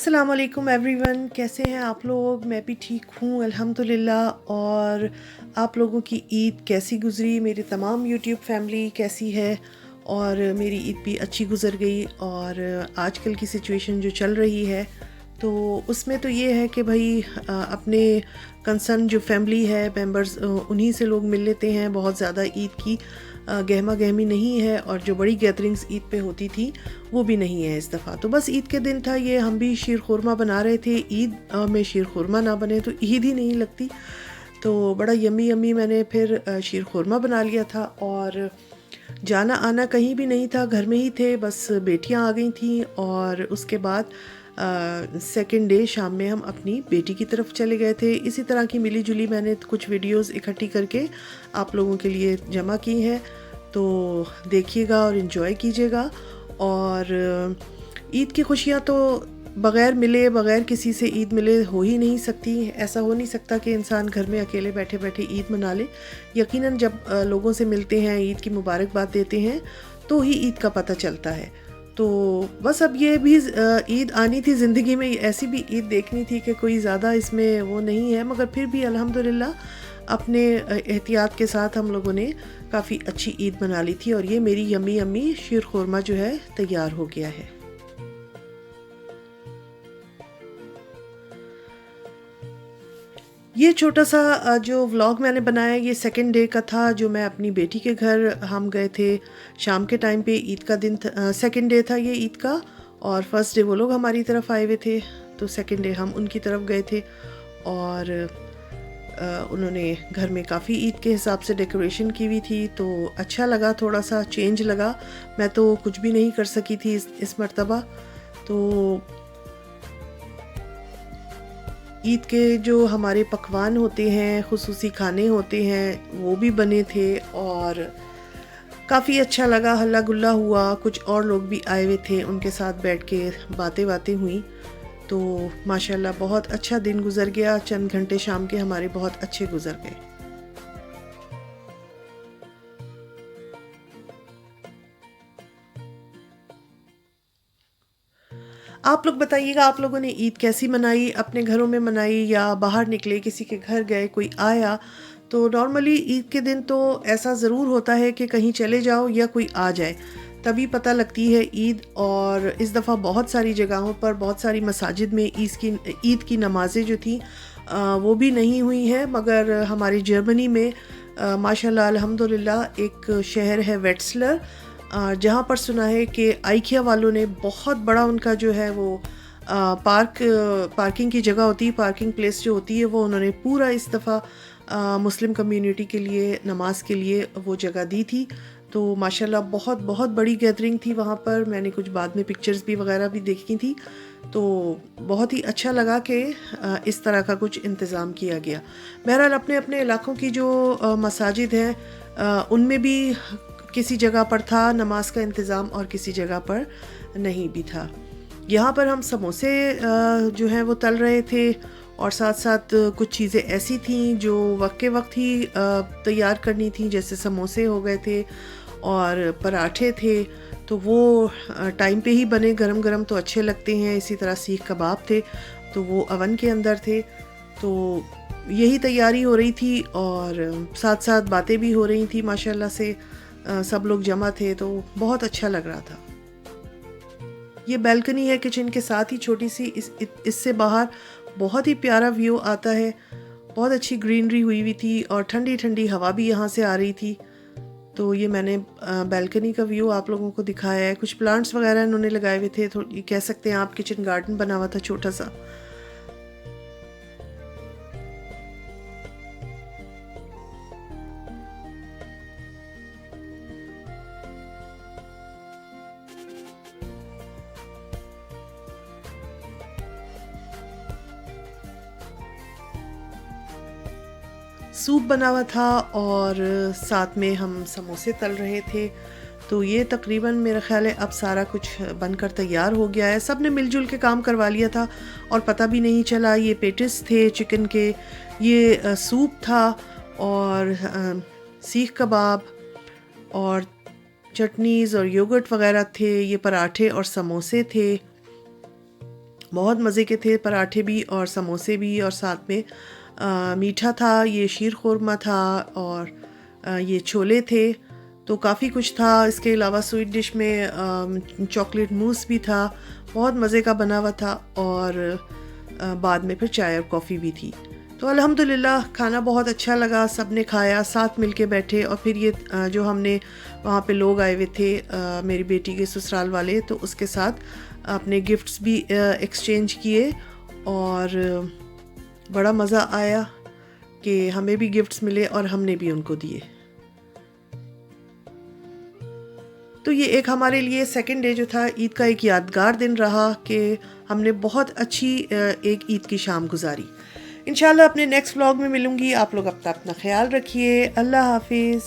अस्सलाम वालेकुम एवरीवन, कैसे हैं आप लोग। मैं भी ठीक हूँ अल्हम्दुलिल्लाह। और आप लोगों की ईद कैसी गुज़री, मेरी तमाम यूट्यूब फैमिली कैसी है। और मेरी ईद भी अच्छी गुज़र गई। और आजकल की सिचुएशन जो चल रही है तो उसमें तो ये है कि भाई अपने कंसर्न जो फैमिली है मेंबर्स उन्हीं से लोग मिल लेते हैं। बहुत ज़्यादा ईद की गहमा गहमी नहीं है और जो बड़ी गैदरिंग्स ईद पे होती थी वो भी नहीं है इस दफ़ा। तो बस ईद के दिन था ये, हम भी शीर खुरमा बना रहे थे। ईद में शीर खुरमा ना बने तो ईद ही नहीं लगती। तो बड़ा यम्मी यम्मी मैंने फिर शीर खुरमा बना लिया था। और जाना आना कहीं भी नहीं था, घर में ही थे। बस बेटियां आ गई थीं और उसके बाद सेकेंड डे शाम में हम अपनी बेटी की तरफ चले गए थे। इसी तरह की मिली जुली मैंने कुछ वीडियोस इकट्ठी करके आप लोगों के लिए जमा की हैं, तो देखिएगा और इन्जॉय कीजिएगा। और ईद की खुशियाँ तो बग़ैर मिले, बग़ैर किसी से ईद मिले हो ही नहीं सकती। ऐसा हो नहीं सकता कि इंसान घर में अकेले बैठे बैठे ईद मना ले। यकीनन जब लोगों से मिलते हैं, ईद की मुबारकबाद देते हैं, तो ही ईद का पता चलता है। तो बस अब ये भी ईद आनी थी ज़िंदगी में, ऐसी भी ईद देखनी थी कि कोई ज़्यादा इसमें वो नहीं है। मगर फिर भी अल्हम्दुलिल्लाह अपने एहतियात के साथ हम लोगों ने काफ़ी अच्छी ईद मना ली थी। और ये मेरी यम्मी यम्मी शीर खुरमा जो है तैयार हो गया है। ये छोटा सा जो व्लॉग मैंने बनाया ये सेकंड डे का था, जो मैं अपनी बेटी के घर हम गए थे शाम के टाइम पे। ईद का दिन सेकंड डे था ये ईद का। और फर्स्ट डे वो लोग हमारी तरफ आए हुए थे, तो सेकंड डे हम उनकी तरफ गए थे। और उन्होंने घर में काफ़ी ईद के हिसाब से डेकोरेशन की हुई थी, तो अच्छा लगा, थोड़ा सा चेंज लगा। मैं तो कुछ भी नहीं कर सकी थी इस मर्तबा। तो ईद के जो हमारे पकवान होते हैं, खुसूसी खाने होते हैं, वो भी बने थे। और काफ़ी अच्छा लगा, हल्ला गुल्ला हुआ। कुछ और लोग भी आए हुए थे, उनके साथ बैठ के बातें बातें हुई। तो माशाल्लाह बहुत अच्छा दिन गुज़र गया। चंद घंटे शाम के हमारे बहुत अच्छे गुज़र गए। आप लोग बताइएगा, आप लोगों ने ईद कैसी मनाई, अपने घरों में मनाई या बाहर निकले किसी के घर गए, कोई आया। तो नॉर्मली ईद के दिन तो ऐसा ज़रूर होता है कि कहीं चले जाओ या कोई आ जाए, तभी पता लगती है ईद। और इस दफ़ा बहुत सारी जगहों पर, बहुत सारी मसाजिद में ईद की नमाज़ें जो थी वो भी नहीं हुई हैं। मगर हमारी जर्मनी में माशाल्लाह अल्हम्दुलिल्लाह एक शहर है वेट्सलर, जहाँ पर सुना है कि आइकिया वालों ने बहुत बड़ा उनका जो है वो पार्किंग की जगह होती है, पार्किंग प्लेस जो होती है, वो उन्होंने पूरा इस दफ़ा मुस्लिम कम्युनिटी के लिए नमाज के लिए वो जगह दी थी। तो माशाल्लाह बहुत बहुत बड़ी गैदरिंग थी वहाँ पर। मैंने कुछ बाद में पिक्चर्स भी वगैरह भी देखी थी, तो बहुत ही अच्छा लगा कि इस तरह का कुछ इंतज़ाम किया गया। बहरहाल अपने अपने इलाकों की जो मसाजिद हैं उनमें भी किसी जगह पर था नमाज का इंतज़ाम और किसी जगह पर नहीं भी था। यहाँ पर हम समोसे जो हैं वो तल रहे थे, और साथ साथ कुछ चीज़ें ऐसी थीं जो वक्त के वक्त ही तैयार करनी थी। जैसे समोसे हो गए थे और पराठे थे, तो वो टाइम पे ही बने, गरम गरम तो अच्छे लगते हैं। इसी तरह सीख कबाब थे, तो वो अवन के अंदर थे। तो यही तैयारी हो रही थी और साथ साथ बातें भी हो रही थी। माशाल्लाह से सब लोग जमा थे, तो बहुत अच्छा लग रहा था। ये बैल्कनी है किचन के साथ ही छोटी सी, इससे बाहर बहुत ही प्यारा व्यू आता है। बहुत अच्छी ग्रीनरी हुई हुई थी और ठंडी ठंडी हवा भी यहाँ से आ रही थी। तो ये मैंने बैल्कनी का व्यू आप लोगों को दिखाया है। कुछ प्लांट्स वगैरह इन्होंने लगाए हुए थे, तो ये कह सकते हैं आप किचन गार्डन बना हुआ था छोटा सा। सूप बना हुआ था और साथ में हम समोसे तल रहे थे। तो ये तकरीबन मेरा ख़्याल है अब सारा कुछ बनकर तैयार हो गया है। सब ने मिलजुल के काम करवा लिया था और पता भी नहीं चला। ये पेटिस थे चिकन के, ये सूप था, और सीख कबाब और चटनीज़ और योगर्ट वगैरह थे। ये पराठे और समोसे थे। बहुत मज़े के थे, पराठे भी और समोसे भी, और साथ में मीठा था, ये शीर खुरमा था, और ये छोले थे। तो काफ़ी कुछ था। इसके अलावा स्वीट डिश में चॉकलेट मूस भी था, बहुत मज़े का बना हुआ था। और बाद में फिर चाय और कॉफ़ी भी थी। तो अल्हम्दुलिल्लाह खाना बहुत अच्छा लगा, सब ने खाया, साथ मिल के बैठे। और फिर ये जो हमने वहाँ पे लोग आए हुए थे मेरी बेटी के ससुराल वाले, तो उसके साथ अपने गिफ्ट्स भी एक्सचेंज किए, और बड़ा मज़ा आया कि हमें भी गिफ्ट्स मिले और हमने भी उनको दिए। तो ये एक हमारे लिए सेकंड डे जो था ईद का एक यादगार दिन रहा कि हमने बहुत अच्छी एक ईद की शाम गुजारी। इंशाल्लाह अपने नेक्स्ट व्लॉग में मिलूँगी। आप लोग अपना ख्याल रखिए। अल्लाह हाफिज़।